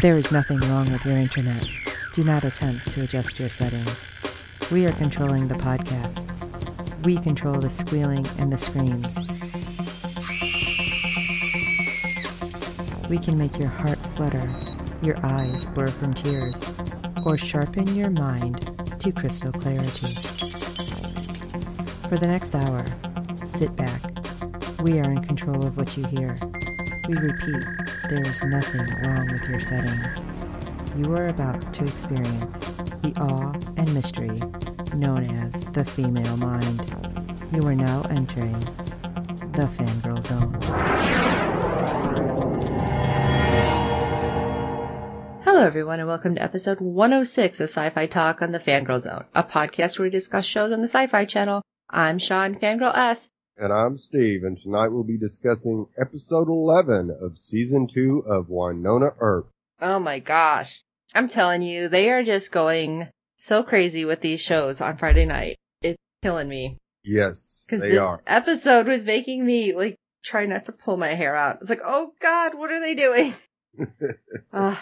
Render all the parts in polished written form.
There is nothing wrong with your internet. Do not attempt to adjust your settings. We are controlling the podcast. We control the squealing and the screams. We can make your heart flutter, your eyes blur from tears, or sharpen your mind to crystal clarity. For the next hour, sit back. We are in control of what you hear. We repeat, there is nothing wrong with your settings. You are about to experience the awe and mystery known as the female mind. You are now entering the Fangirl Zone. Hello everyone and welcome to episode 106 of SYFY Talk on the Fangirl Zone, a podcast where we discuss shows on the SYFY channel. I'm Sean, Fangirl S. And I'm Steve, and tonight we'll be discussing episode 11 of season 2 of Wynonna Earp. Oh my gosh. I'm telling you, they are just going so crazy with these shows on Friday night. It's killing me. Yes, they are. Because this episode was making me, try not to pull my hair out. It's like, oh God, what are they doing?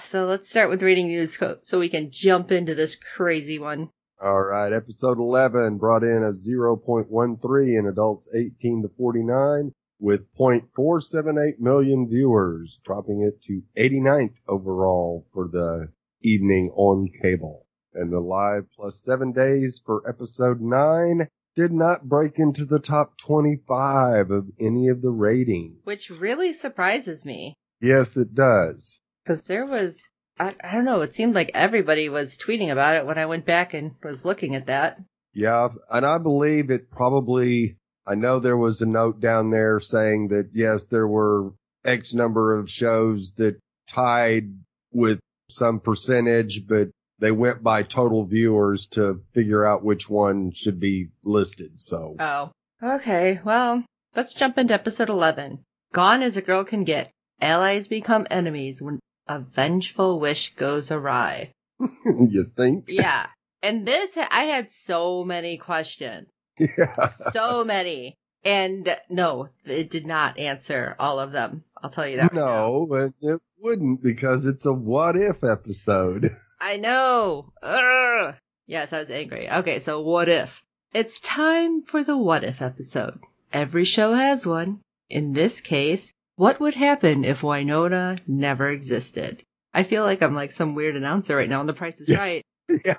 So let's start with reading news so we can jump into this crazy one. All right, episode 11 brought in a 0.13 in adults 18 to 49 with 0.478 million viewers, dropping it to 89th overall for the evening on cable. And the live plus 7 days for episode 9 did not break into the top 25 of any of the ratings. Which really surprises me. Yes, it does. Because there was... I don't know, it seemed like everybody was tweeting about it when I went back and was looking at that. Yeah, and I believe it probably, I know there was a note down there saying that, yes, there were X number of shows that tied with some percentage, but they went by total viewers to figure out which one should be listed, so. Oh, okay, well, let's jump into episode 11. Gone as a girl can get. Allies become enemies when a vengeful wish goes awry. You think? Yeah. And this, I had so many questions. Yeah. So many. And no, it did not answer all of them. I'll tell you that. No, but it wouldn't because it's a what if episode. I know. Ugh. Yes, I was angry. Okay, so what if? It's time for the what if episode. Every show has one. In this case, what would happen if Wynonna never existed? I feel like I'm like some weird announcer right now on The Price is Right. Yeah.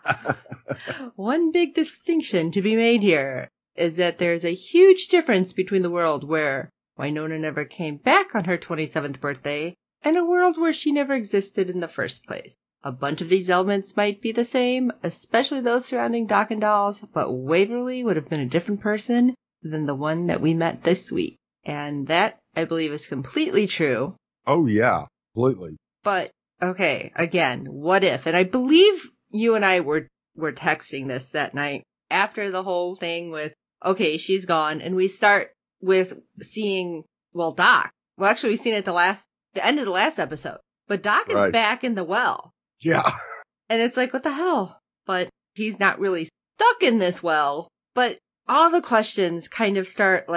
One big distinction to be made here is that there's a huge difference between the world where Wynonna never came back on her 27th birthday and a world where she never existed in the first place. A bunch of these elements might be the same, especially those surrounding Doc and Dolls, but Waverly would have been a different person than the one that we met this week. And that, I believe, is completely true. Oh, yeah, completely. But, okay, again, what if? And I believe you and I were texting this that night after the whole thing with, okay, she's gone. And we start with seeing, Doc. Well, actually, we've seen it the end of the last episode. But Doc is back in the well. Yeah. And it's like, what the hell? But he's not really stuck in this well. But all the questions kind of start,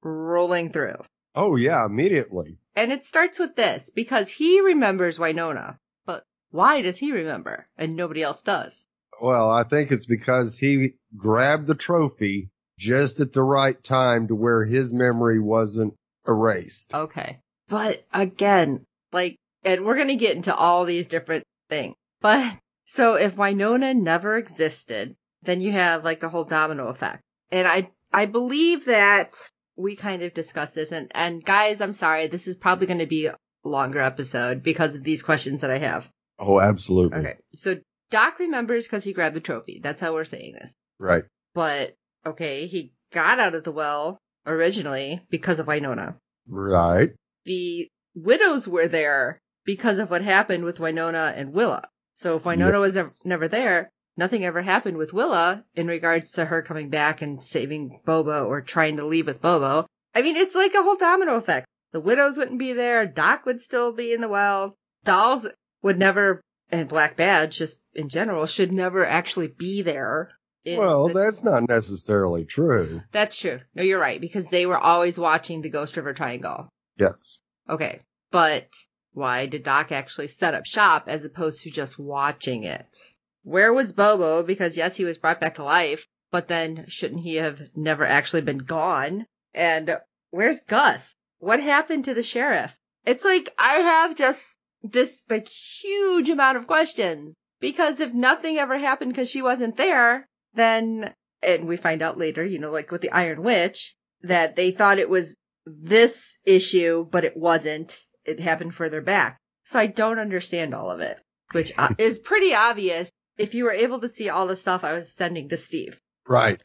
rolling through. Oh, yeah, immediately. And it starts with this, because he remembers Wynonna. But why does he remember? And nobody else does. Well, I think it's because he grabbed the trophy just at the right time to where his memory wasn't erased. Okay. But again, and we're going to get into all these different things. But, so if Wynonna never existed, then you have, the whole domino effect. And I believe that we kind of discussed this, and guys, I'm sorry, this is probably going to be a longer episode because of these questions that I have. Oh, absolutely. Okay, so Doc remembers because he grabbed the trophy. That's how we're saying this. Right. But, okay, he got out of the well originally because of Wynonna. Right. The widows were there because of what happened with Wynonna and Willa. So if Wynonna was never there, nothing ever happened with Willa in regards to her coming back and saving Bobo or trying to leave with Bobo. I mean, it's like a whole domino effect. The widows wouldn't be there. Doc would still be in the well. Dolls would never, and Black Badge, just in general, should never actually be there. Well, that's not necessarily true. That's true. No, you're right, because they were always watching the Ghost River Triangle. Yes. Okay, but why did Doc actually set up shop as opposed to just watching it? Where was Bobo? Because yes, he was brought back to life, but then shouldn't he have never actually been gone? And where's Gus? What happened to the sheriff? It's like I have just this like huge amount of questions, because if nothing ever happened because she wasn't there, then, and we find out later, like with the Iron Witch, that they thought it was this issue, but it wasn't. It happened further back. So I don't understand all of it, which is pretty obvious if you were able to see all the stuff I was sending to Steve. Right.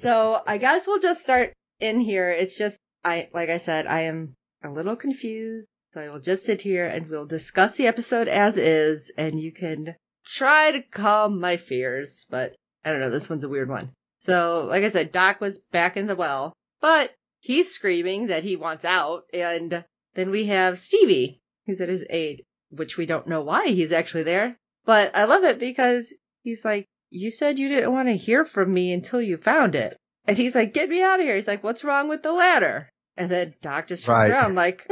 So I guess we'll just start in here. It's just, like I said, I am a little confused. So I will just sit here and we'll discuss the episode as is, and you can try to calm my fears. But I don't know, this one's a weird one. So, like I said, Doc was back in the well, but he's screaming that he wants out, and then we have Stevie, who's at his aid, which we don't know why he's actually there. But I love it because he's like, you said you didn't want to hear from me until you found it. And he's like, get me out of here. He's like, what's wrong with the ladder? And then Doc just turns around like,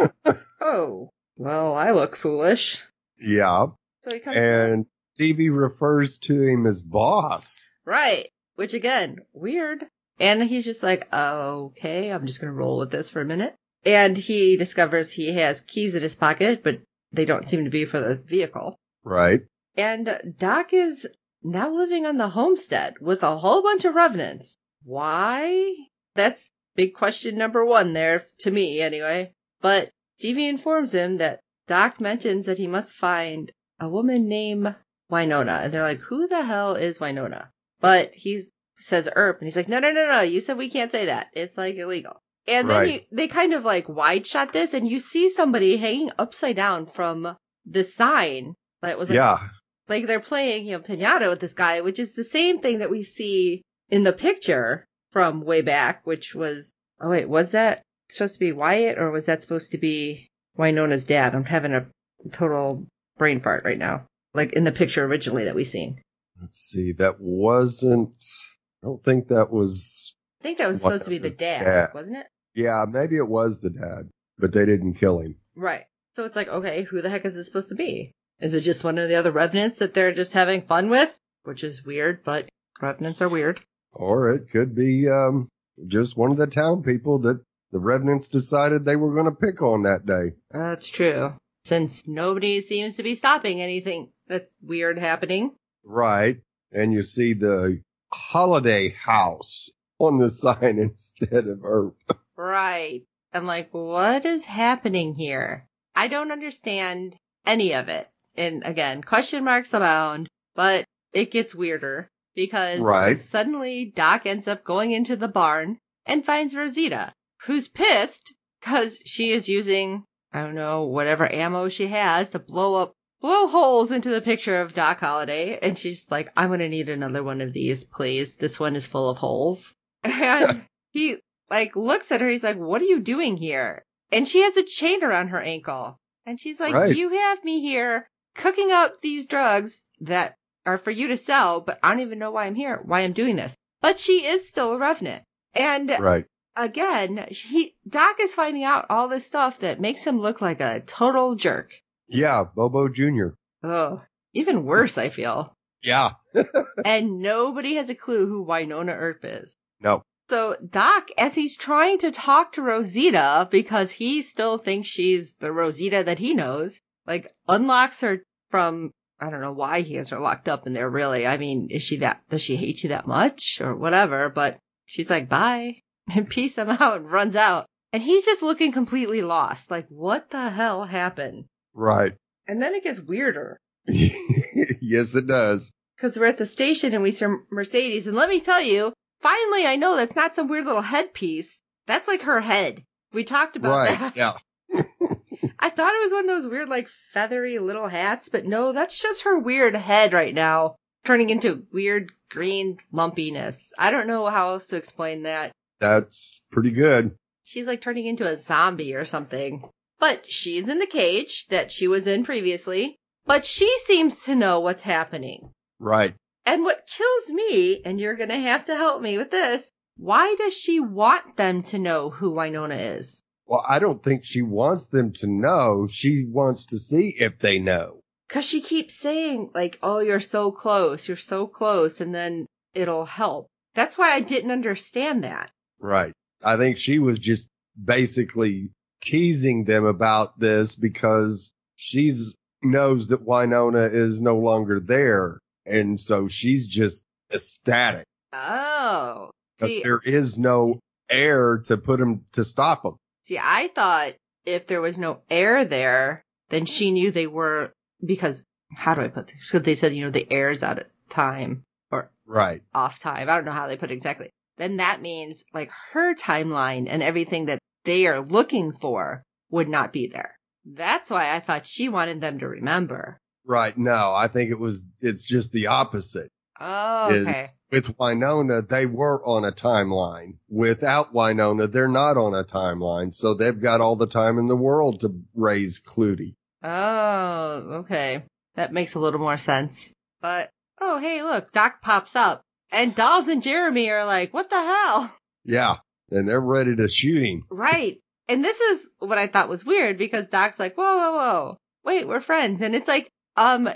oh, well, I look foolish. Yeah. So he comes and Stevie refers to him as boss. Right. Which, again, weird. And he's just like, okay, I'm just going to roll with this for a minute. And he discovers he has keys in his pocket, but they don't seem to be for the vehicle. Right. And Doc is now living on the homestead with a whole bunch of revenants. Why? That's big question number one there, to me anyway. But Stevie informs him that Doc mentions that he must find a woman named Wynonna. And they're like, who the hell is Wynonna? But he says Earp, and he's like, no, you said we can't say that. It's like illegal. And then they kind of like wide shot this, and you see somebody hanging upside down from the sign. But it was like, like they're playing, piñata with this guy, which is the same thing that we see in the picture from way back, which was, oh wait, was that supposed to be Wyatt, or was that supposed to be Wynonna's dad? I'm having a total brain fart right now. Like in the picture originally that we seen. Let's see, that wasn't, I don't think that was. I think that was supposed to be the dad, wasn't it? Yeah, maybe it was the dad, but they didn't kill him. Right. So it's like, okay, who the heck is this supposed to be? Is it just one of the other revenants that they're just having fun with? Which is weird, but revenants are weird. Or it could be just one of the town people that the revenants decided they were going to pick on that day. That's true. Since nobody seems to be stopping anything that's weird happening. Right. And you see the holiday house on the sign instead of Earp. Right. I'm like, what is happening here? I don't understand any of it. And again, question marks abound, but it gets weirder because suddenly Doc ends up going into the barn and finds Rosita, who's pissed because she is using, I don't know, whatever ammo she has to blow holes into the picture of Doc Holliday. And she's like, I'm going to need another one of these, please. This one is full of holes. And he looks at her. He's like, what are you doing here? And she has a chain around her ankle. And she's like, you have me here cooking up these drugs that are for you to sell, but I don't even know why I'm doing this. But she is still a revenant. And again, Doc is finding out all this stuff that makes him look like a total jerk. Yeah, Bobo Jr. Oh, even worse, I feel. Yeah. And nobody has a clue who Wynonna Earp is. No. So Doc, as he's trying to talk to Rosita, because he still thinks she's the Rosita that he knows, unlocks her from, I don't know why he has her locked up in there, really. I mean, does she hate you that much or whatever? But she's like, bye, and peace him out, and runs out. And he's just looking completely lost. Like, what the hell happened? Right. And then it gets weirder. Yes, it does. Because we're at the station and we see Mercedes, and let me tell you, finally I know that's not some weird little headpiece. That's like her head. We talked about that. Yeah. I thought it was one of those weird, feathery little hats, but no, that's just her weird head right now, turning into weird green lumpiness. I don't know how else to explain that. That's pretty good. She's turning into a zombie or something. But she's in the cage that she was in previously, but she seems to know what's happening. Right. And what kills me, and you're going to have to help me with this, why does she want them to know who Wynonna is? Well, I don't think she wants them to know. She wants to see if they know. Because she keeps saying, like, oh, you're so close, and then it'll help. That's why I didn't understand that. Right. I think she was just basically teasing them about this because she knows that Wynonna is no longer there. And so she's just ecstatic. Oh. But there is no air to put him to stop them. See, I thought if there was no air there, then she knew they were, because, how do I put this? So they said, the air's out of time or right off time. I don't know how they put it exactly. Then that means like her timeline and everything that they are looking for would not be there. That's why I thought she wanted them to remember. Right. No, I think it's just the opposite. Oh, okay. With Wynonna, they were on a timeline. Without Wynonna, they're not on a timeline. So they've got all the time in the world to raise Clutie. Oh, okay. That makes a little more sense. But, oh, hey, look, Doc pops up. And Dolls and Jeremy are like, what the hell? Yeah. And they're ready to shoot him. Right. And this is what I thought was weird because Doc's like, whoa. Wait, we're friends. And it's like,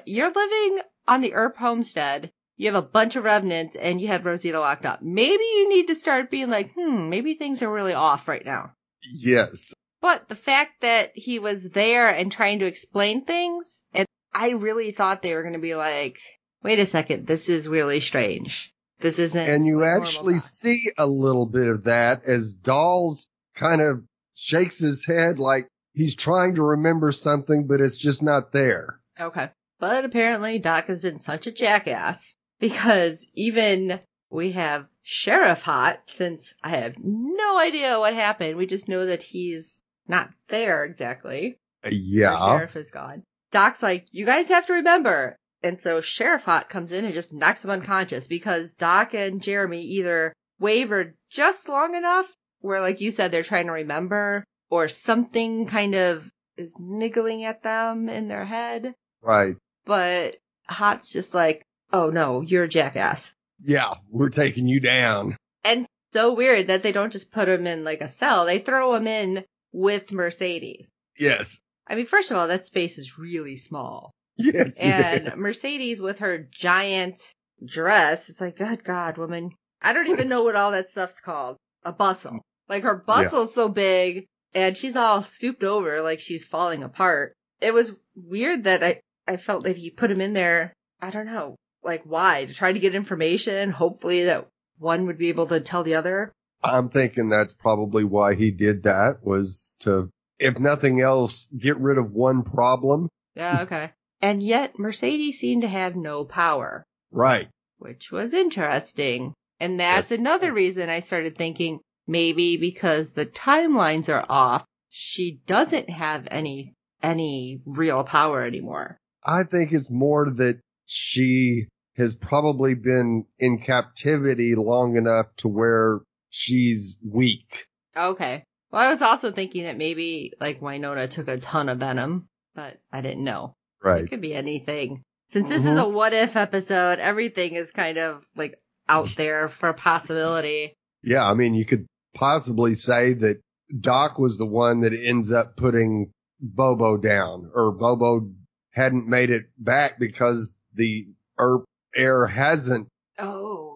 you're living on the Earp homestead. You have a bunch of revenants and you have Rosita locked up. Maybe you need to start being like, maybe things are really off right now. Yes. But the fact that he was there and trying to explain things, and I really thought they were going to be like, wait a second, this is really strange. This isn't. And you actually see a little bit of that as Dolls kind of shakes his head like he's trying to remember something, but it's just not there. Okay. But apparently Doc has been such a jackass because even we have Sheriff hot since I have no idea what happened. We just know that he's not there exactly. Yeah. The sheriff is gone. Doc's like, you guys have to remember. And so Sheriff Hot comes in and just knocks him unconscious because Doc and Jeremy either wavered just long enough where, like you said, they're trying to remember, or something kind of is niggling at them in their head. Right. But Hot's just like, oh no, you're a jackass. Yeah, we're taking you down. And so weird that they don't just put him in like a cell. They throw him in with Mercedes. Yes. I mean, first of all, that space is really small. Yes. And Mercedes with her giant dress, it's like, good God, woman. I don't even know what all that stuff's called. A bustle. Like her bustle's so big and she's all stooped over like she's falling apart. It was weird that I felt that he put him in there. I don't know. Like why? To try to get information, hopefully that one would be able to tell the other. I'm thinking that's probably why he did that, was to, if nothing else, get rid of one problem. Yeah, okay. And yet Mercedes seemed to have no power. Right. Which was interesting. And that's another reason I started thinking maybe because the timelines are off, she doesn't have any real power anymore. I think it's more that she has probably been in captivity long enough to where she's weak. Okay. Well, I was also thinking that maybe like Wynonna took a ton of venom, but I didn't know. Right. It could be anything. Since this is a what if episode, everything is kind of like out there for possibility. Yeah, I mean, you could possibly say that Doc was the one that ends up putting Bobo down, or Bobo hadn't made it back because the Earp air hasn't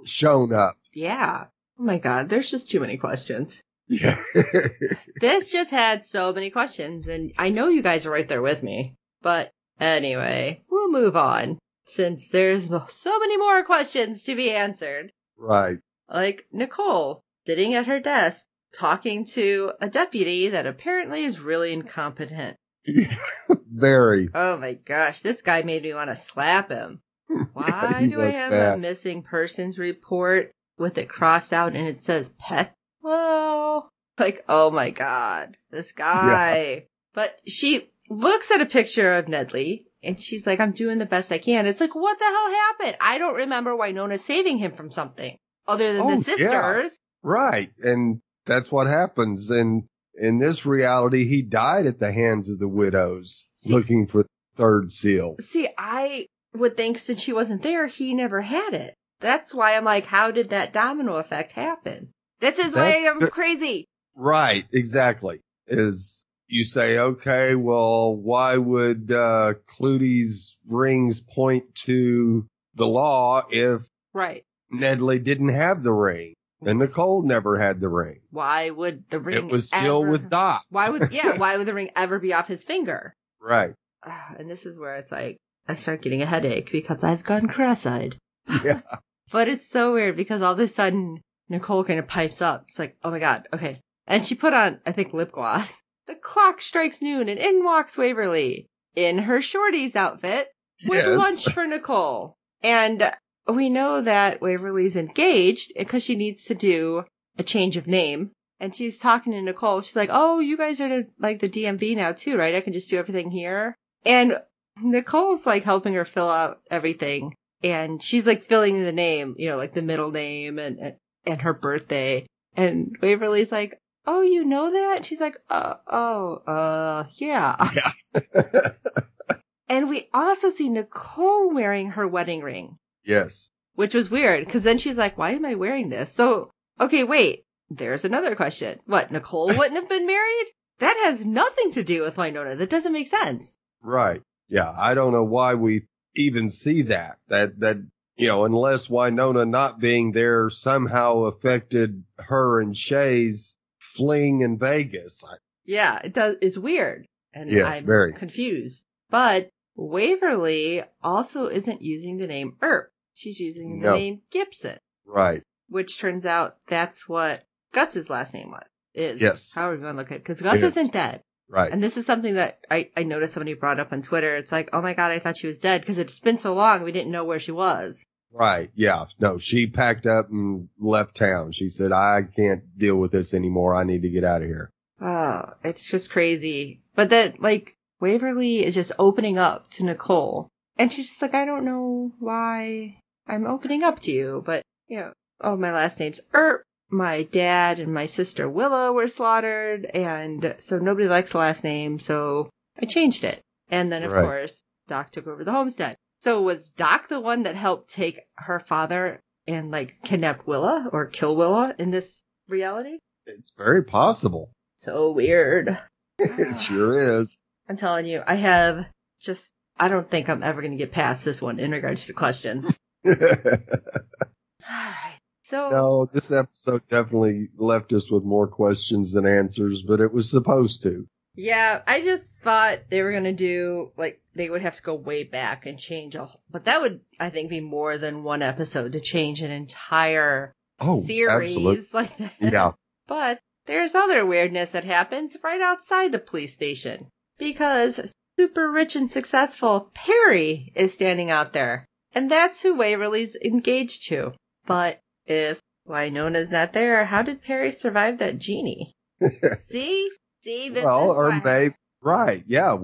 shown up. Yeah. Oh my God, there's just too many questions. Yeah. This just had so many questions, and I know you guys are right there with me. But anyway, we'll move on, since there's so many more questions to be answered. Right. Like Nicole, sitting at her desk, talking to a deputy that apparently is really incompetent. Yeah, very. Oh my gosh, this guy made me want to slap him. Why do I have a missing persons report with it crossed out and it says pet? Well, like, oh my God, this guy. Yeah. But she looks at a picture of Nedley and she's like, I'm doing the best I can. It's like, what the hell happened? I don't remember Wynonna saving him from something other than the sisters. Yeah. Right. And that's what happens. And in this reality, he died at the hands of the widows looking for the third seal. See, I would think since she wasn't there, he never had it. That's why I'm like, how did that domino effect happen? This is why I'm crazy. Right, exactly. is you say, okay, well, why would Clutie's rings point to the law if Right. Nedley didn't have the ring and Nicole never had the ring? Why would the ring It was still with Doc. Why would the ring ever be off his finger? Right. And this is where it's like, I start getting a headache because I've gone cross-eyed. Yeah. But it's so weird because all of a sudden, Nicole kind of pipes up. It's like, oh my God, okay. And she put on, I think, lip gloss. The clock strikes noon and in walks Waverly in her shorties outfit with lunch for Nicole. And we know that Waverly's engaged because she needs to do a change of name. And she's talking to Nicole. She's like, oh, you guys are like the DMV now too, right? I can just do everything here. And Nicole's like helping her fill out everything. And she's like filling in the name, you know, like the middle name and her birthday. And Waverly's like, oh, you know that? She's like, yeah. Yeah. And we also see Nicole wearing her wedding ring. Yes. Which was weird, because then she's like, why am I wearing this? So, okay, wait, there's another question. What, Nicole wouldn't have been married? That has nothing to do with Wynonna. That doesn't make sense. Right. Yeah, I don't know why we even see that, you know, unless Wynonna not being there somehow affected her and Shay's fling in Vegas. Yeah, it does. It's weird. And yes, I'm very confused. But Waverly also isn't using the name Earp. She's using the name Gibson. Right. Which turns out that's what Gus's last name is. Yes. However you want to look at it. Because Gus isn't dead. Right. And this is something that I noticed somebody brought up on Twitter. It's like, oh my God, I thought she was dead because it's been so long we didn't know where she was. Right. Yeah. No, she packed up and left town. She said, I can't deal with this anymore. I need to get out of here. Oh, it's just crazy. But then, like, Waverly is just opening up to Nicole. And she's just like, I don't know why I'm opening up to you. But, you know, oh, my last name's Earp. My dad and my sister Willow were slaughtered. And so nobody likes the last name. So I changed it. And then, of course, Doc took over the homestead. So was Doc the one that helped take her father and, like, kidnap Willa or kill Willa in this reality? It's very possible. So weird. It sure is. I'm telling you, I don't think I'm ever going to get past this one in regards to questions. All right. So. No, this episode definitely left us with more questions than answers, but it was supposed to. Yeah, I just thought they were going to do, like, they would have to go way back and change but that would, I think, be more than one episode to change an entire series absolutely. like that. Yeah. But there's other weirdness that happens right outside the police station. Because super rich and successful Perry is standing out there. And that's who Waverly's engaged to. But if Wynonna's not there, how did Perry survive that genie? See, this right. Yeah,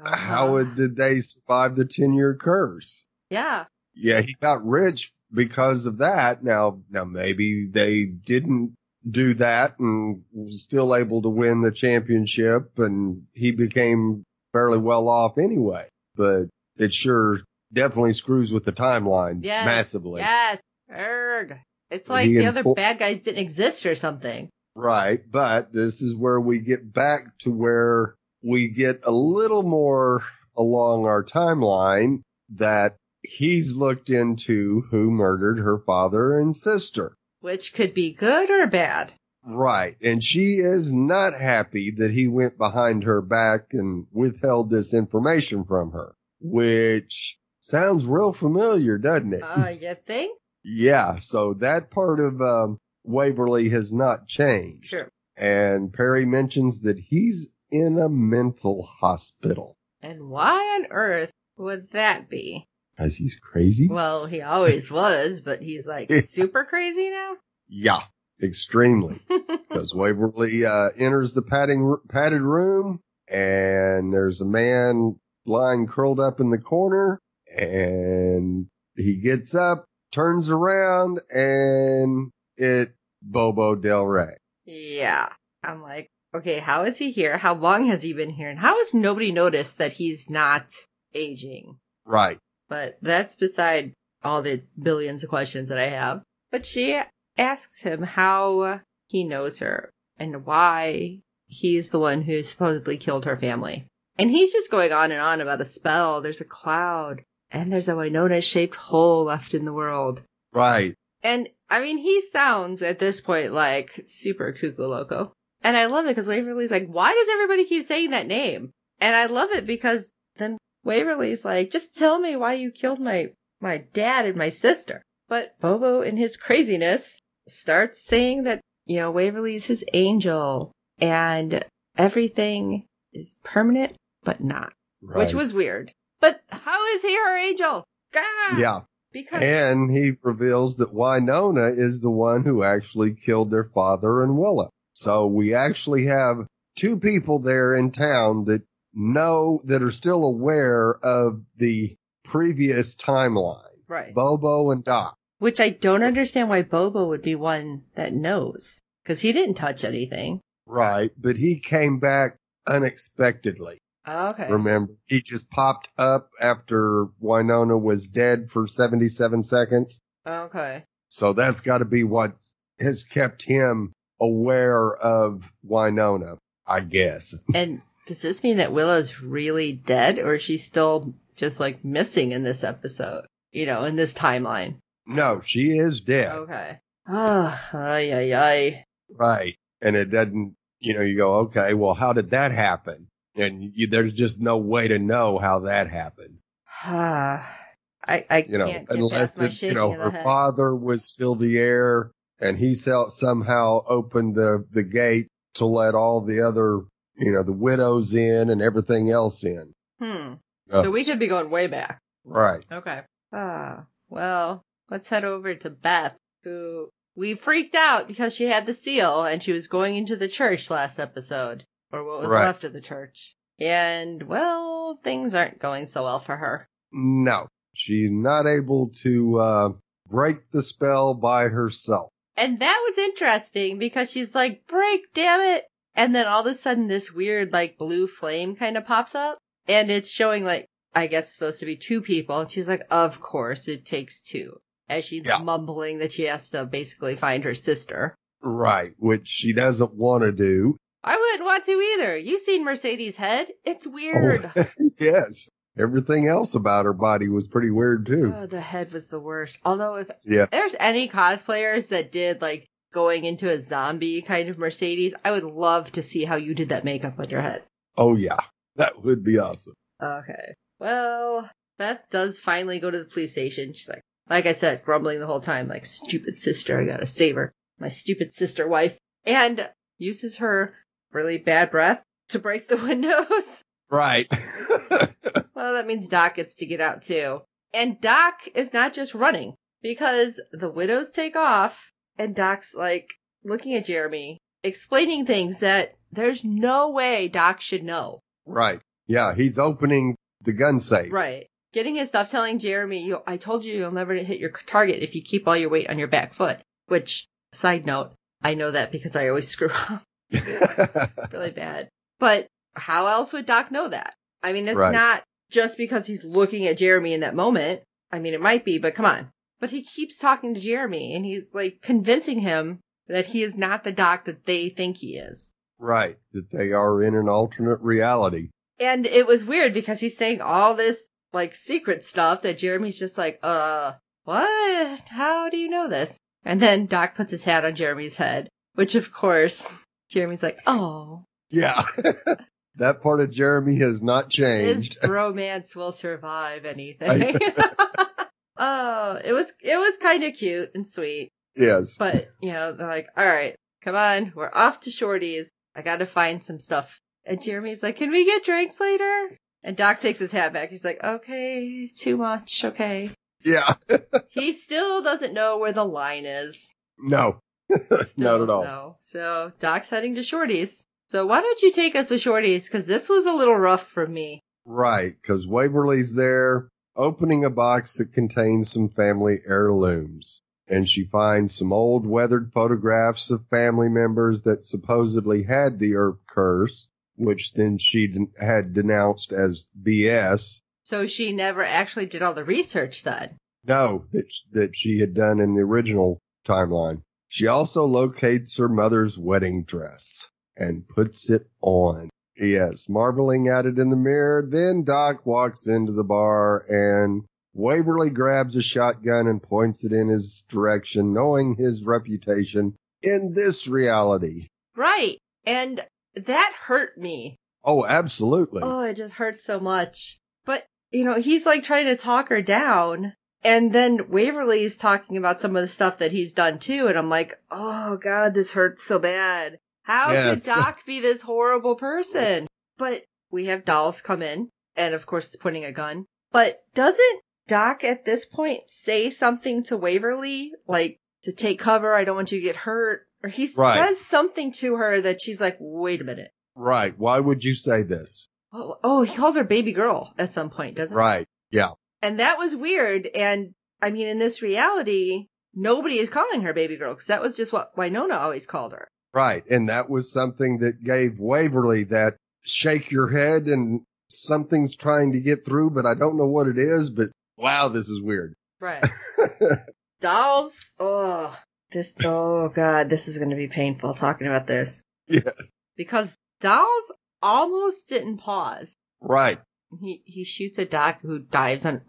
how did they survive the 10-year curse? Yeah. Yeah, he got rich because of that. Now maybe they didn't do that and was still able to win the championship and he became fairly well off anyway. But it sure definitely screws with the timeline massively. Yes. Erg. It's like the other bad guys didn't exist or something. Right. But this is where we get back to where we get a little more along our timeline that he's looked into who murdered her father and sister. Which could be good or bad. Right. And she is not happy that he went behind her back and withheld this information from her, which sounds real familiar, doesn't it? You think? Yeah. So that part of Waverly has not changed. Sure. And Perry mentions that he's in a mental hospital. And why on earth would that be? Because he's crazy? Well, he always was, but he's like super crazy now? Yeah, extremely. Because Waverly enters the padded room, and there's a man lying curled up in the corner, and he gets up, turns around, and it's Bobo Del Rey. Yeah. I'm like, okay, how is he here? How long has he been here? And how has nobody noticed that he's not aging? Right. But that's beside all the billions of questions that I have. But she asks him how he knows her and why he's the one who supposedly killed her family. And he's just going on and on about a spell. There's a cloud, and there's a Wynonna-shaped hole left in the world. Right. And, I mean, he sounds, at this point, like super cuckoo loco. And I love it because Waverly's like, why does everybody keep saying that name? And I love it because then Waverly's like, just tell me why you killed my dad and my sister. But Bobo, in his craziness, starts saying that, Waverly's his angel and everything is permanent, but not. Right. Which was weird. But how is he her angel? Gah! Yeah. Because And he reveals that Wynonna is the one who actually killed their father and Willa. So we actually have two people there in town that are still aware of the previous timeline. Right. Bobo and Doc. Which I don't understand why Bobo would be one that knows. Because he didn't touch anything. Right. But he came back unexpectedly. Okay. Remember, he just popped up after Wynonna was dead for 77 seconds. Okay. So that's got to be what has kept him aware of Wynonna, I guess. And does this mean that Willow's really dead, or is she still just like missing in this episode? In this timeline? No, she is dead. Okay. Ay. Right. And it doesn't, you go, okay, well, how did that happen? And there's just no way to know how that happened. I can't get unless past my shaking of the her head. father was still the heir, and he somehow opened the gate to let all the other, the widows in and everything else in. So we could be going way back. Right. Okay. Well, let's head over to Beth, who we freaked out because she had the seal and she was going into the church last episode. Or what was left of the church. And, well, things aren't going so well for her. No. She's not able to break the spell by herself. And that was interesting because she's like, break, damn it. And then all of a sudden this weird, like, blue flame kind of pops up. And it's showing, like, I guess it's supposed to be two people. And she's like, of course, it takes two. As she's mumbling that she has to basically find her sister. Right, which she doesn't want to do. I wouldn't want to either. You've seen Mercedes' head. It's weird. Oh, yes. Everything else about her body was pretty weird, too. Oh, the head was the worst. Although if there's any cosplayers that did, like, going into a zombie kind of Mercedes, I would love to see how you did that makeup on your head. Oh, yeah. That would be awesome. Okay. Well, Beth does finally go to the police station. She's like I said, grumbling the whole time, like, stupid sister, I gotta save her. My stupid sister wife. And uses her really bad breath to break the windows. Right. Well, that means Doc gets to get out too. And Doc is not just running, because the widows take off, and Doc's like looking at Jeremy, explaining things that there's no way Doc should know. Right. Yeah, he's opening the gun safe. Right. Getting his stuff, telling Jeremy, I told you you'll never hit your target if you keep all your weight on your back foot. Which, side note, I know that because I always screw up. Really bad. But how else would Doc know that? I mean, it's not just because he's looking at Jeremy in that moment. I mean, it might be, but come on. But he keeps talking to Jeremy, and he's, like, convincing him that he is not the Doc that they think he is. Right. That they are in an alternate reality. And it was weird because he's saying all this, like, secret stuff that Jeremy's just like, what? How do you know this? And then Doc puts his hat on Jeremy's head, which, of course, Jeremy's like, oh. Yeah. That part of Jeremy has not changed. His bromance will survive anything. Oh, it was kind of cute and sweet. Yes. But, they're like, all right, come on, we're off to Shorty's. I gotta find some stuff. And Jeremy's like, can we get drinks later? And Doc takes his hat back. He's like, okay, too much, okay. Yeah. He still doesn't know where the line is. No. Not at all. No. So Doc's heading to Shorty's. So why don't you take us with Shorty's? Because this was a little rough for me. Right, because Waverly's there opening a box that contains some family heirlooms. And she finds some old weathered photographs of family members that supposedly had the Earp curse, which then she had denounced as BS. So she never actually did all the research then? No, that she had done in the original timeline. She also locates her mother's wedding dress. and puts it on. Yes, marveling at it in the mirror. Then Doc walks into the bar and Waverly grabs a shotgun and points it in his direction, knowing his reputation in this reality. Right. And that hurt me. Oh, absolutely. Oh, it just hurts so much. But, he's like trying to talk her down. And then Waverly's talking about some of the stuff that he's done too. And I'm like, oh God, this hurts so bad. How could Doc be this horrible person? But we have Dolls come in and of course pointing a gun. But doesn't Doc at this point say something to Waverly? Like, to take cover, I don't want you to get hurt. Or he says something to her that she's like, wait a minute. Right. Why would you say this? Oh, he calls her baby girl at some point, doesn't he? Right. Yeah. And that was weird. And I mean, in this reality, nobody is calling her baby girl because that was just what Wynonna always called her. Right. And that was something that gave Waverly that shake your head and something's trying to get through, but I don't know what it is, but wow, this is weird. Right. Dolls. Oh God, this is going to be painful talking about this. Yeah. Because Dolls almost didn't pause. Right. He shoots at Doc, who dives on,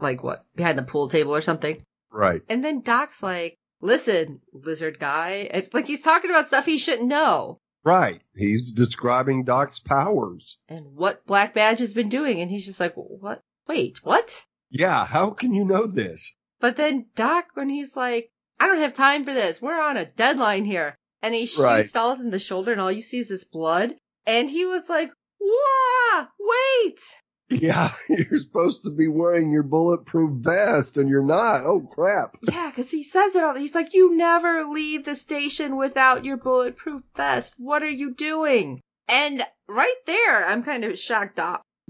behind the pool table or something. Right. And then Doc's like, listen, lizard guy. Like, he's talking about stuff he shouldn't know. Right. He's describing Doc's powers. And what Black Badge has been doing. And he's just like, what? Wait, what? Yeah, how can you know this? But then Doc, when he's like, I don't have time for this. We're on a deadline here. And he shoots Dolls in the shoulder and all you see is this blood. And he was like, whoa, wait. Yeah, you're supposed to be wearing your bulletproof vest and you're not. Oh, crap. Yeah, because he says it all. He's like, you never leave the station without your bulletproof vest. What are you doing? And right there, I'm kind of shocked.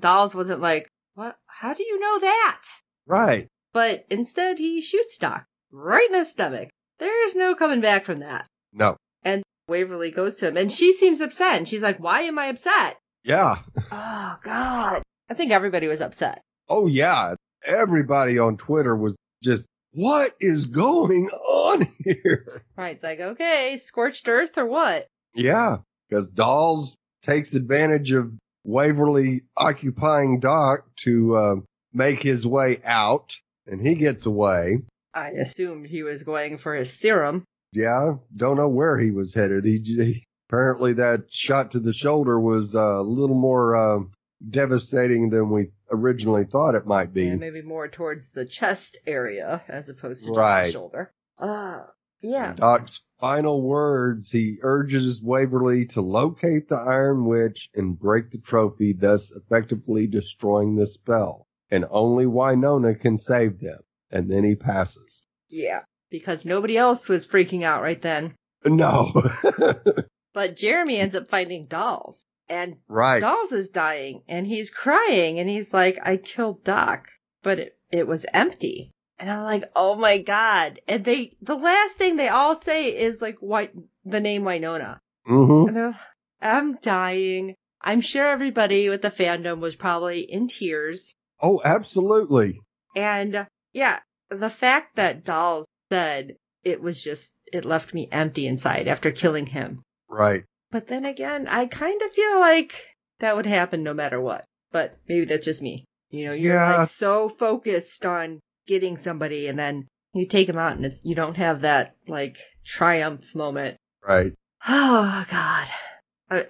Dolls wasn't like, what? How do you know that? Right. But instead, he shoots Doc right in the stomach. There's no coming back from that. No. And Waverly goes to him, and she seems upset. And she's like, why am I upset? Yeah. Oh, God. I think everybody was upset. Oh, yeah. Everybody on Twitter was just, what is going on here? Right. It's like, okay, scorched earth or what? Yeah. Because Dolls takes advantage of Waverly occupying Doc to make his way out, and he gets away. I assumed he was going for his serum. Yeah. Don't know where he was headed. He apparently that shot to the shoulder was a little more devastating than we originally thought it might be. Yeah, maybe more towards the chest area as opposed to just the shoulder. Yeah. In Doc's final words, he urges Waverly to locate the Iron Witch and break the trophy, thus effectively destroying the spell. And only Wynonna can save them. And then he passes. Yeah, because nobody else was freaking out right then. No. But Jeremy ends up finding Dolls. And right. Dolls is dying, and he's crying, and he's like, I killed Doc, but it was empty. And I'm like, oh my God. And the last thing they all say is like, the name Wynonna. Mm-hmm. And they're like, I'm dying. I'm sure everybody with the fandom was probably in tears. Oh, absolutely. And yeah, the fact that Dolls said it left me empty inside after killing him. Right. But then again, I kind of feel like that would happen no matter what. But maybe that's just me. You're like so focused on getting somebody and then you take them out and you don't have that like triumph moment. Right. Oh God.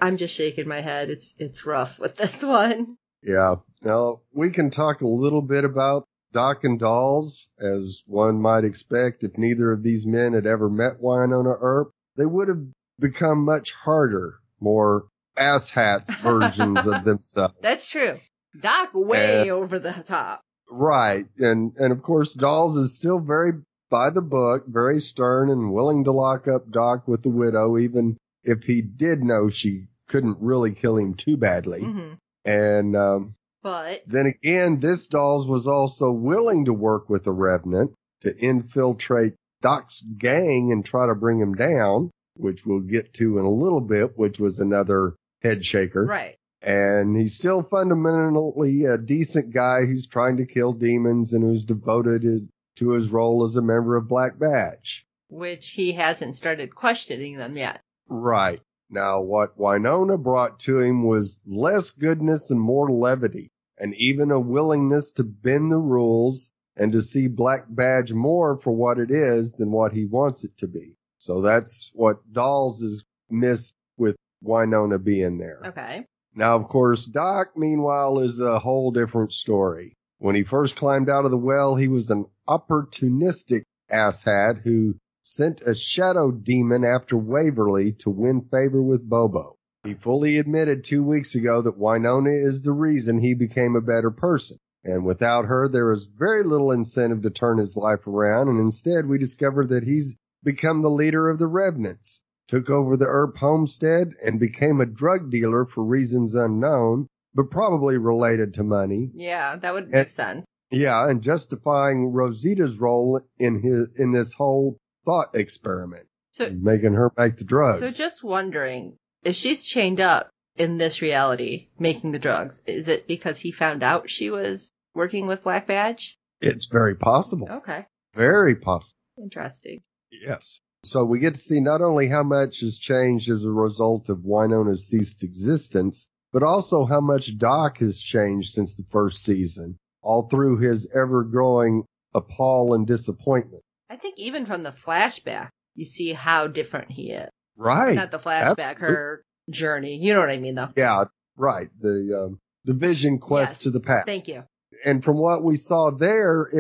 I'm just shaking my head. It's rough with this one. Yeah. Now we can talk a little bit about Doc and Dolls, as one might expect. If neither of these men had ever met Wynonna Earp, they would have become much harder, more asshats versions of themselves. That's true. Doc way over the top. Right. And of course, Dolls is still very by the book, very stern and willing to lock up Doc with the widow, even if he did know she couldn't really kill him too badly. Mm-hmm. And but then again, this Dolls was also willing to work with the Revenant to infiltrate Doc's gang and try to bring him down, which we'll get to in a little bit, which was another head shaker. Right. And he's still fundamentally a decent guy who's trying to kill demons and who's devoted to his role as a member of Black Badge. Which he hasn't started questioning them yet. Right. Now, what Wynonna brought to him was less goodness and more levity, and even a willingness to bend the rules and to see Black Badge more for what it is than what he wants it to be. So that's what Dolls is missed with Wynonna being there. Okay. Now, of course, Doc, meanwhile, is a whole different story. When he first climbed out of the well, he was an opportunistic asshat who sent a shadow demon after Waverly to win favor with Bobo. He fully admitted 2 weeks ago that Wynonna is the reason he became a better person. And without her, there is very little incentive to turn his life around, and instead we discover that he's become the leader of the Revenants, took over the Earp homestead, and became a drug dealer for reasons unknown, but probably related to money. Yeah, that would make sense. Yeah, and justifying Rosita's role in this whole thought experiment, so making her make the drugs. So just wondering, if she's chained up in this reality making the drugs, is it because he found out she was working with Black Badge? It's very possible. Okay. Very possible. Interesting. Yes. So we get to see not only how much has changed as a result of Wynonna's ceased existence, but also how much Doc has changed since the first season, all through his ever-growing appall and disappointment. I think even from the flashback, you see how different he is. Right. Not the flashback, her journey. You know what I mean, though. Yeah, right. The vision quest to the past. Thank you. And from what we saw there,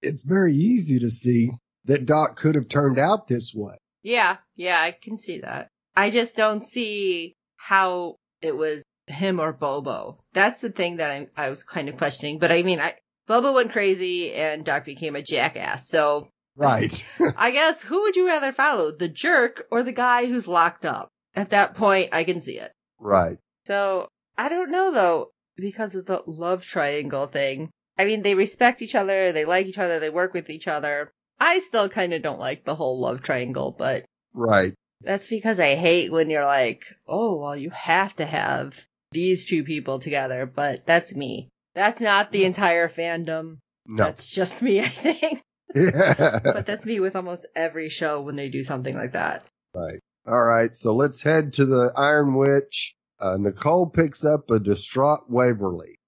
it's very easy to see that Doc could have turned out this way. Yeah, I can see that. I just don't see how it was him or Bobo. That's the thing that I was kind of questioning. But I mean, Bobo went crazy and Doc became a jackass. So, right. I guess who would you rather follow, the jerk or the guy who's locked up? At that point, I can see it. Right. So, I don't know though, because of the love triangle thing. I mean, they respect each other, they like each other, they work with each other. I still kind of don't like the whole love triangle, but... Right. That's because I hate when you're like, oh, well, you have to have these two people together, but that's me. That's not the entire fandom. No. That's just me, I think. Yeah. But that's me with almost every show when they do something like that. Right. All right, so let's head to the Iron Witch. Nicole picks up a distraught Waverly.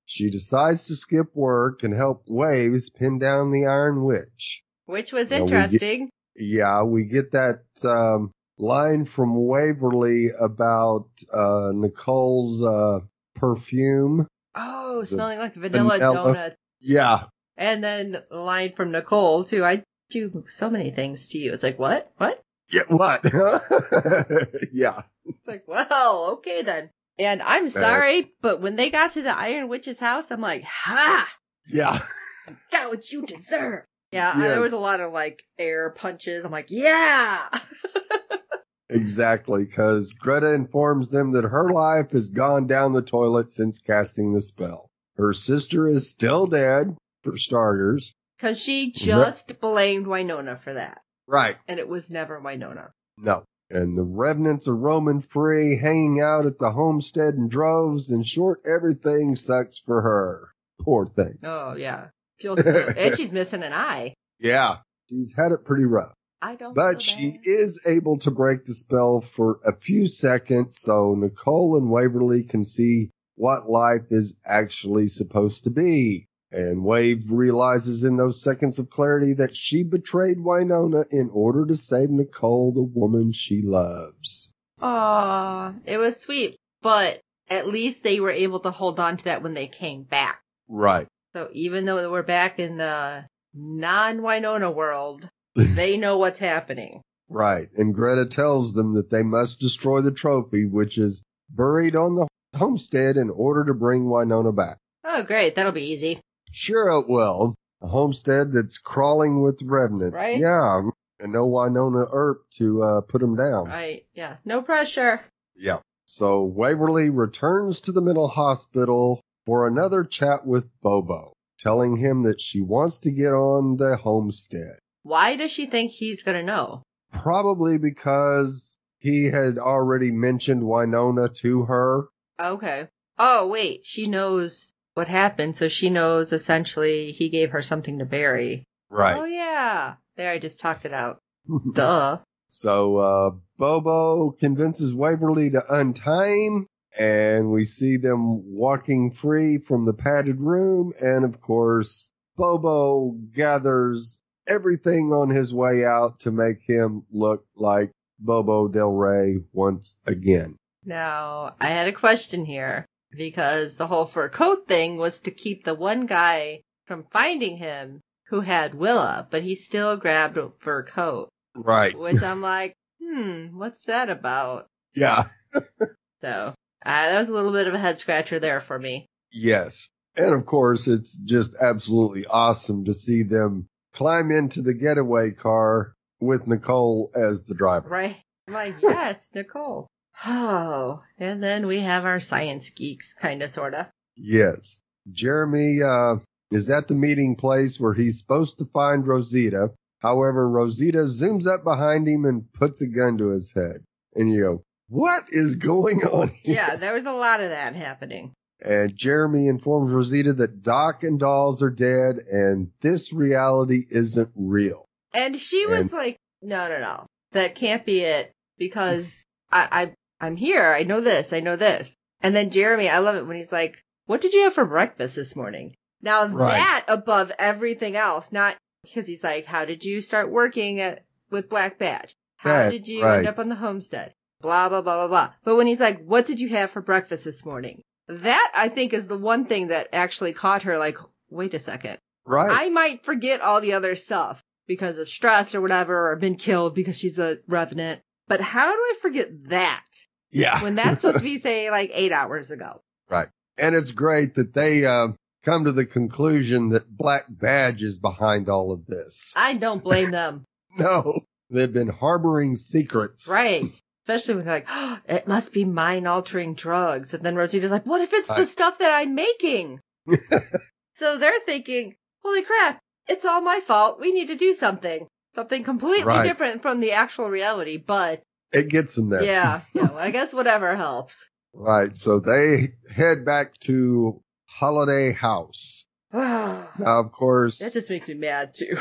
She decides to skip work and help Waves pin down the Iron Witch. Which was interesting. We get that line from Waverly about Nicole's perfume. Oh, smelling like vanilla donut. Yeah. And then a line from Nicole, too. I do so many things to you. It's like, what? What? Yeah, what? Yeah. It's like, well, okay then. And I'm sorry, but when they got to the Iron Witch's house, I'm like, ha! Yeah. You got what you deserve. Yeah, Yes. there was a lot of, like, air punches. I'm like, yeah! Exactly, because Greta informs them that her life has gone down the toilet since casting the spell. Her sister is still dead, for starters. Because she just blamed Wynonna for that. Right. And it was never Wynonna. No. And the Revenants are roaming free, hanging out at the homestead in droves. In short, everything sucks for her. Poor thing. Oh, yeah. Feels good. And she's missing an eye. Yeah. She's had it pretty rough. But she is able to break the spell for a few seconds so Nicole and Waverly can see what life is actually supposed to be. And Wave realizes in those seconds of clarity that she betrayed Wynonna in order to save Nicole, the woman she loves. Aw, it was sweet. But at least they were able to hold on to that when they came back. Right. So even though we're back in the non-Wynonna world, they know what's happening. Right. And Greta tells them that they must destroy the trophy, which is buried on the homestead, in order to bring Wynonna back. Oh, great. That'll be easy. Sure it will. A homestead that's crawling with revenants. Right? Yeah. And no Wynonna Earp to put them down. Right. Yeah. No pressure. Yeah. So Waverly returns to the mental hospital for another chat with Bobo, telling him that she wants to get on the homestead. Why does she think he's going to know? Probably because he had already mentioned Wynonna to her. Okay. Oh, wait. She knows what happened, so she knows essentially he gave her something to bury. Right. Oh, yeah. There, I just talked it out. Duh. So Bobo convinces Waverly to untie him, and we see them walking free from the padded room. And of course, Bobo gathers everything on his way out to make him look like Bobo Del Rey once again. Now, I had a question here, because the whole fur coat thing was to keep the one guy from finding him who had Willa, but he still grabbed a fur coat. Right. Which I'm like, what's that about? Yeah. So, that was a little bit of a head scratcher there for me. Yes. And of course, it's just absolutely awesome to see them climb into the getaway car with Nicole as the driver. Right. I'm like, yes, Nicole. Oh, and then we have our science geeks, kind of, sort of. Yes. Jeremy is at the meeting place where he's supposed to find Rosita. However, Rosita zooms up behind him and puts a gun to his head. And you go, what is going on here? Yeah, there was a lot of that happening. And Jeremy informs Rosita that Doc and Dolls are dead and this reality isn't real. And she was like, no. That can't be it, because I'm here. I know this. And then Jeremy, I love it when he's like, what did you have for breakfast this morning? Now that above everything else, not because he's like, how did you start working with Black Badge? How did you end up on the homestead? Blah, blah, blah, blah, blah. But when he's like, what did you have for breakfast this morning? That, I think, is the one thing that actually caught her like, wait a second. Right. I might forget all the other stuff because of stress or whatever, or been killed because she's a revenant. But how do I forget that? Yeah. When that's supposed to be, say, like 8 hours ago. Right. And it's great that they come to the conclusion that Black Badge is behind all of this. I don't blame them. No. They've been harboring secrets. Right. Especially when they're like, oh, it must be mind-altering drugs. And then Rosita's like, what if it's the stuff that I'm making? So they're thinking, holy crap, it's all my fault. We need to do something. Something completely different from the actual reality, but... It gets them there. Yeah, well, I guess whatever helps. Right, so they head back to Holiday House. Now, of course... That just makes me mad, too.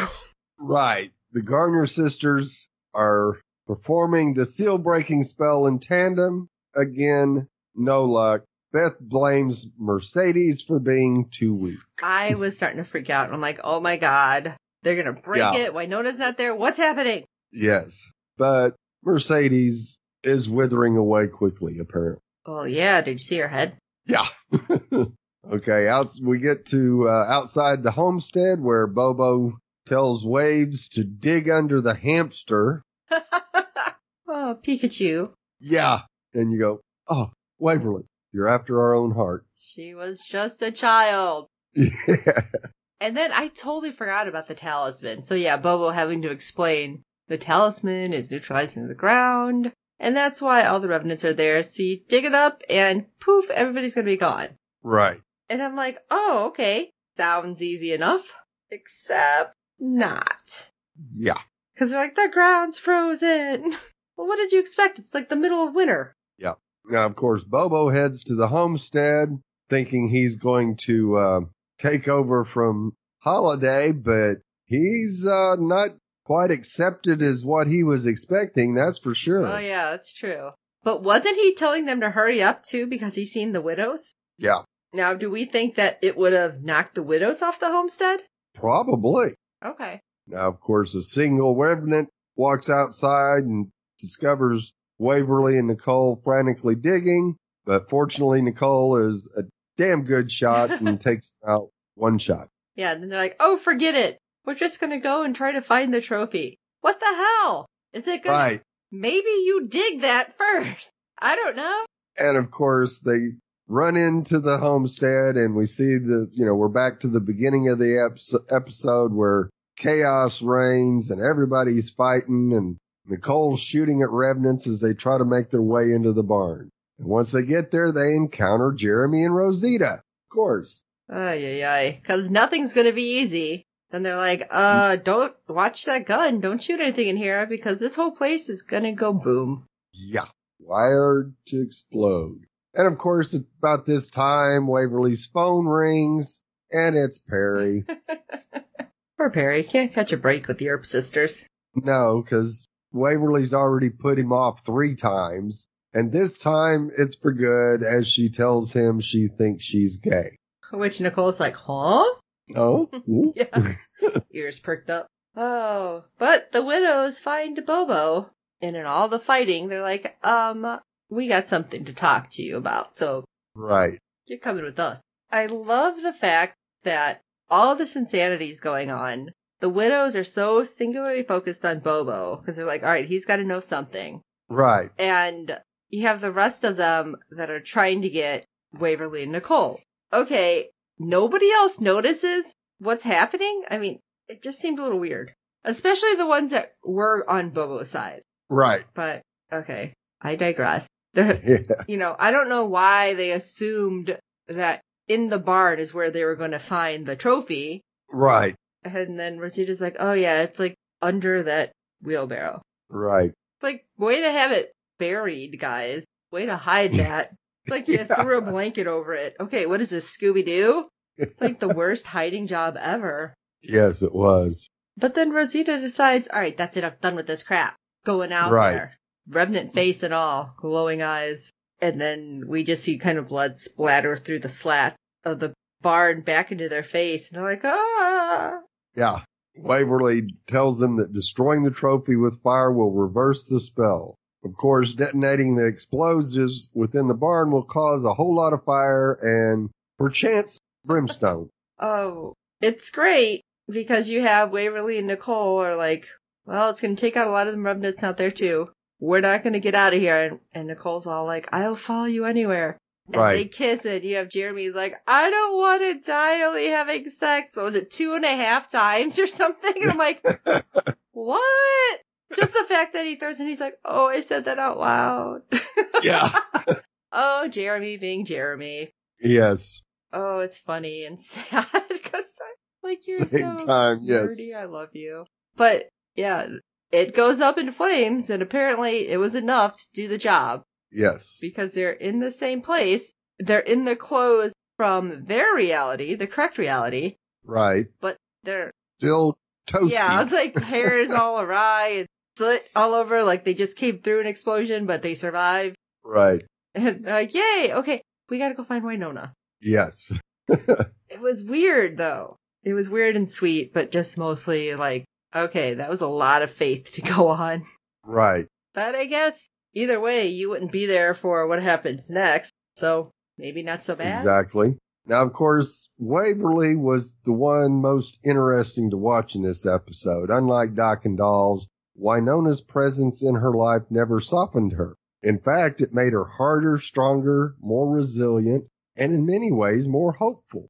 Right. The Garner sisters are performing the seal-breaking spell in tandem. Again, no luck. Beth blames Mercedes for being too weak. I was starting to freak out. I'm like, oh my God, they're going to break it. Wynonna's not there. What's happening? Yes, but Mercedes is withering away quickly, apparently. Oh, yeah. Did you see her head? Yeah. Okay, we get to outside the homestead where Bobo tells Waves to dig under the hamster. Oh, Pikachu. Yeah. And you go, oh, Waverly, you're after our own heart. She was just a child. Yeah. And then I totally forgot about the talisman. So yeah, Bobo having to explain the talisman is neutralizing the ground. And that's why all the revenants are there. So you dig it up and poof, everybody's going to be gone. Right. And I'm like, oh, okay. Sounds easy enough. Except not. Yeah. Because they're like, the ground's frozen. Well, what did you expect? It's like the middle of winter. Yeah. Now, of course, Bobo heads to the homestead thinking he's going to take over from Holiday, but he's not quite accepted as what he was expecting, that's for sure. Oh, yeah, that's true. But wasn't he telling them to hurry up, too, because he's seen the widows? Yeah. Now, do we think that it would have knocked the widows off the homestead? Probably. Okay. Now, of course, a single revenant walks outside and discovers Waverly and Nicole frantically digging, but fortunately Nicole is a damn good shot and takes out one shot. Yeah, and then they're like, oh, forget it. We're just going to go and try to find the trophy. What the hell? Is it going to... Maybe you dig that first. I don't know. And of course, they run into the homestead and we see we're back to the beginning of the episode where chaos reigns and everybody's fighting and Nicole's shooting at revenants as they try to make their way into the barn. And once they get there, they encounter Jeremy and Rosita, of course. Ay. Because nothing's going to be easy. Then they're like, don't watch that gun. Don't shoot anything in here because this whole place is going to go boom. Yeah. Wired to explode. And of course, it's about this time Waverly's phone rings and it's Perry. Poor Perry. Can't catch a break with the Earp sisters. No, because Waverly's already put him off 3 times, and this time it's for good as she tells him she thinks she's gay. Which Nicole's like, huh? Oh? Yeah. Ears perked up. Oh, but the widows find Bobo, and in all the fighting, they're like, we got something to talk to you about, so Right. you're coming with us. I love the fact that all this insanity is going on. The widows are so singularly focused on Bobo, because they're like, all right, he's got to know something. Right. And you have the rest of them that are trying to get Waverly and Nicole. Okay, nobody else notices what's happening? I mean, it just seemed a little weird. Especially the ones that were on Bobo's side. Right. But, okay, I digress. Yeah. You know, I don't know why they assumed that in the barn is where they were going to find the trophy. Right. And then Rosita's like, oh yeah, it's like under that wheelbarrow. Right. It's like, way to have it buried, guys. Way to hide that. It's like you threw a blanket over it. Okay, what is this, Scooby-Doo? It's like the worst hiding job ever. Yes, it was. But then Rosita decides, all right, that's it, I'm done with this crap. Going out there. Revenant face and all, glowing eyes. And then we just see kind of blood splatter through the slats of the barn back into their face. And they're like, ah. Yeah. Waverly tells them that destroying the trophy with fire will reverse the spell. Of course, detonating the explosives within the barn will cause a whole lot of fire and, perchance, brimstone. Oh, it's great because you have Waverly and Nicole are like, well, it's going to take out a lot of the revenants out there too. We're not going to get out of here. And Nicole's all like, I'll follow you anywhere. And Right. they kiss and you have Jeremy's like, I don't want to die only having sex. What was it, 2.5 times or something? And I'm like, what? Just the fact that he throws and he's like, oh, I said that out loud. Yeah. Oh, Jeremy being Jeremy. Yes. Oh, it's funny and sad because like you're Same so time, yes. nerdy. I love you. But yeah, it goes up in flames and apparently it was enough to do the job. Yes. Because they're in the same place. They're in the clothes from their reality, the correct reality. Right. But they're Still toasty. yeah, it's like hair is all awry and slit all over, like they just came through an explosion, but they survived. Right. And they're like, yay, okay, we gotta go find Wynonna. Yes. It was weird though. It was weird and sweet, but just mostly like, okay, that was a lot of faith to go on. Right. But I guess either way, you wouldn't be there for what happens next, so maybe not so bad. Exactly. Now, of course, Waverly was the one most interesting to watch in this episode. Unlike Doc and Dolls, Wynonna's presence in her life never softened her. In fact, it made her harder, stronger, more resilient, and in many ways more hopeful.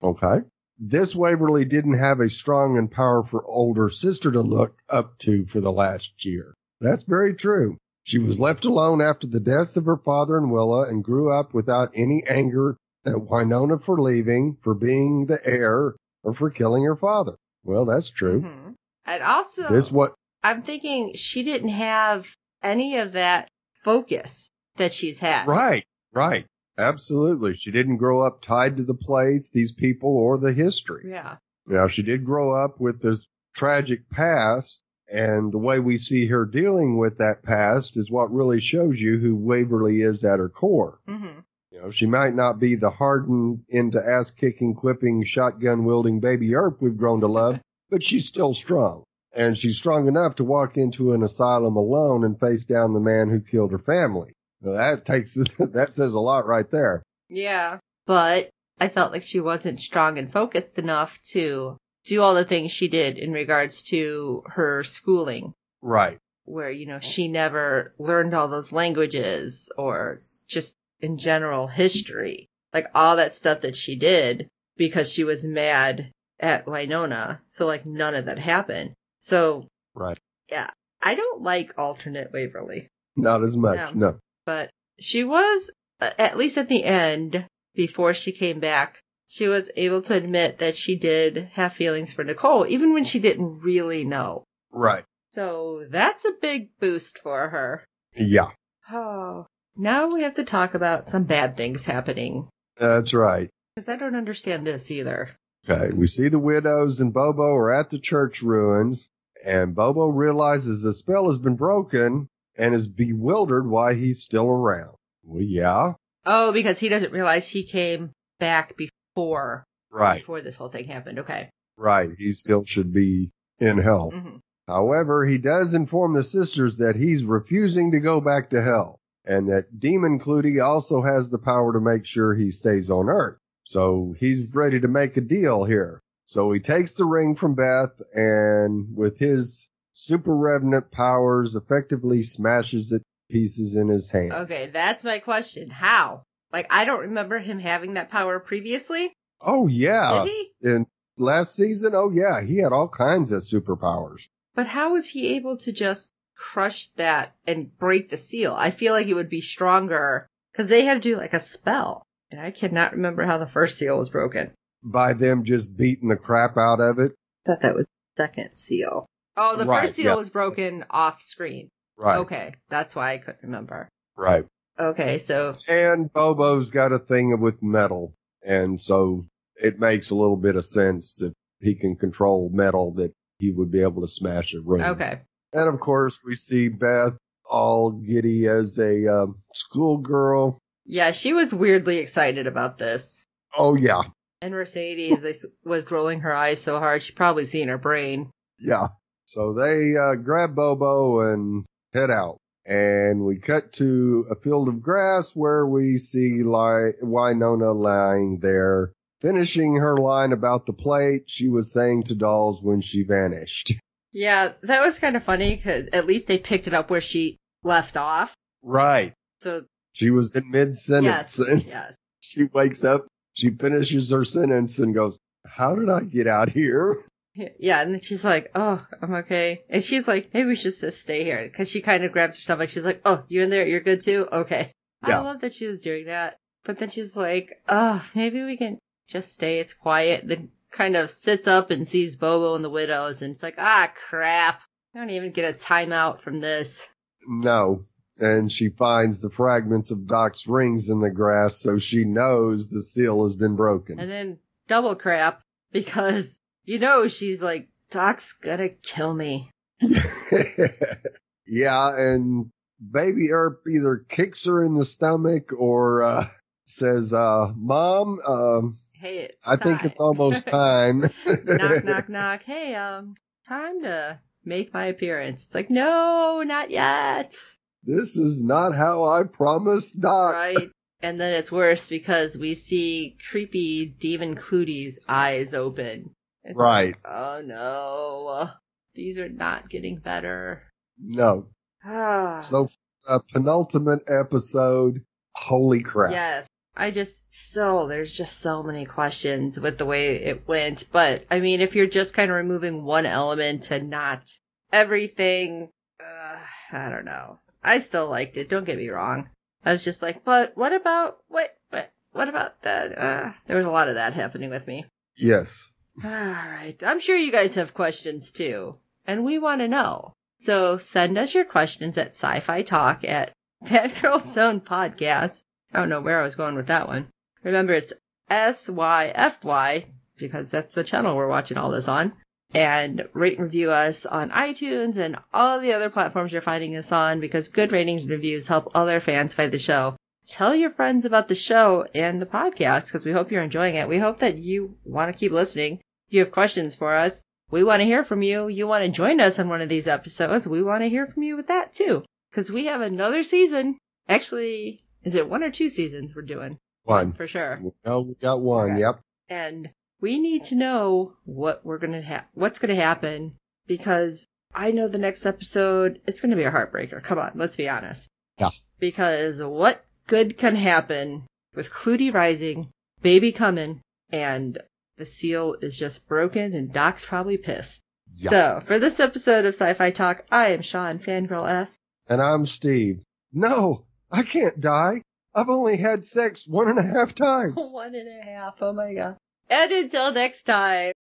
Okay. This Waverly didn't have a strong and powerful older sister to look up to for the last year. That's very true. She was left alone after the deaths of her father and Willa and grew up without any anger at Wynonna for leaving, for being the heir, or for killing her father. Well, that's true. Mm-hmm. And also, I'm thinking she didn't have any of that focus that she's had. Right. Absolutely. She didn't grow up tied to the place, these people, or the history. Yeah. Now, she did grow up with this tragic past, and the way we see her dealing with that past is what really shows you who Waverly is at her core. Mm-hmm. You know, she might not be the hardened, into ass-kicking, clipping, shotgun-wielding baby Earp we've grown to love, but she's still strong. And she's strong enough to walk into an asylum alone and face down the man who killed her family. Now, that says a lot right there. Yeah. But I felt like she wasn't strong and focused enough to do all the things she did in regards to her schooling. Right. Where, you know, she never learned all those languages or just in general history. Like all that stuff that she did because she was mad at Wynonna. So like none of that happened. So. Right. Yeah. I don't like alternate Waverly. Not as much, no. But she was, at least at the end, before she came back, she was able to admit that she did have feelings for Nicole, even when she didn't really know. Right. So that's a big boost for her. Yeah. Oh, now we have to talk about some bad things happening. That's right. Because I don't understand this either. Okay, we see the widows and Bobo are at the church ruins, And Bobo realizes the spell has been broken and is bewildered why he's still around. Well, yeah. Oh, because he doesn't realize he came back before. Right. Before this whole thing happened. Okay. Right. He still should be in hell. Mm-hmm. However, he does inform the sisters that he's refusing to go back to hell, and that Demon Clootie also has the power to make sure he stays on Earth. So he's ready to make a deal here. So he takes the ring from Beth and with his super revenant powers effectively smashes it to pieces in his hand. Okay, that's my question. How? Like, I don't remember him having that power previously. Oh, yeah. Did he? In last season, oh, yeah, he had all kinds of superpowers. But how was he able to just crush that and break the seal? I feel like it would be stronger because they had to do like a spell. And I cannot remember how the first seal was broken. By them just beating the crap out of it. I thought that was the second seal. Oh, the first seal was broken off screen. Right. Okay, that's why I couldn't remember. Right. Okay, so... And Bobo's got a thing with metal, and so it makes a little bit of sense that he can control metal, that he would be able to smash a room. Okay. And of course, we see Beth all giddy as a schoolgirl. Yeah, she was weirdly excited about this. Oh, yeah. And Mercedes was rolling her eyes so hard, she probably seen her brain. Yeah. So they grab Bobo and head out. And we cut to a field of grass where we see Wynonna lying there, finishing her line about the plate she was saying to dolls when she vanished. Yeah, that was kind of funny because at least they picked it up where she left off. Right. So she was in mid-sentence. Yes. She wakes up, she finishes her sentence and goes, "How did I get out here?" Yeah, and then she's like, "Oh, I'm okay." And she's like, "Maybe we should just stay here." Because she kind of grabs her stomach. She's like, "Oh, you in there? You're good too? Okay." Yeah. I love that she was doing that. But then she's like, "Oh, maybe we can just stay. It's quiet." Then kind of sits up and sees Bobo and the widows. And it's like, ah, crap. I don't even get a timeout from this. No. And she finds the fragments of Doc's rings in the grass, so she knows the seal has been broken. And then double crap, because... You know, she's like, Doc's gonna kill me. Yeah, and Baby Earp either kicks her in the stomach or says, "Mom, hey, I think it's almost time." Knock, knock, knock. Hey, time to make my appearance. It's like, no, not yet. This is not how I promised Doc. Right. And then it's worse because we see creepy Demon Clootie's eyes open. It's right. Like, oh no, these are not getting better. No. So, penultimate episode, holy crap. Yes. There's just so many questions with the way it went. But, I mean, if you're just kind of removing one element and not everything, I don't know. I still liked it, don't get me wrong. I was just like, but what about that? There was a lot of that happening with me. Yes. Alright, I'm sure you guys have questions too, and we want to know. So send us your questions at SYFY Talk at Fangirl Zone Podcast. I don't know where I was going with that one. Remember, it's SYFY, because that's the channel we're watching all this on. And rate and review us on iTunes and all the other platforms you're finding us on, because good ratings and reviews help other fans find the show. Tell your friends about the show and the podcast, because we hope you're enjoying it. We hope that you want to keep listening. If you have questions for us, we want to hear from you. You want to join us on one of these episodes, we want to hear from you with that too. Because we have another season. Actually, is it 1 or 2 seasons we're doing? One. For sure. No, we got one, okay. Yep. And we need to know what's going to happen, because I know the next episode, it's going to be a heartbreaker. Come on, let's be honest. Yeah. Because what good can happen with Clootie rising, baby coming, and the seal is just broken and Doc's probably pissed. Yep. So, for this episode of SYFY Talk, I am Sean, Fangirl S. And I'm Steve. No, I can't die. I've only had sex 1.5 times. 1.5, oh my god. And until next time.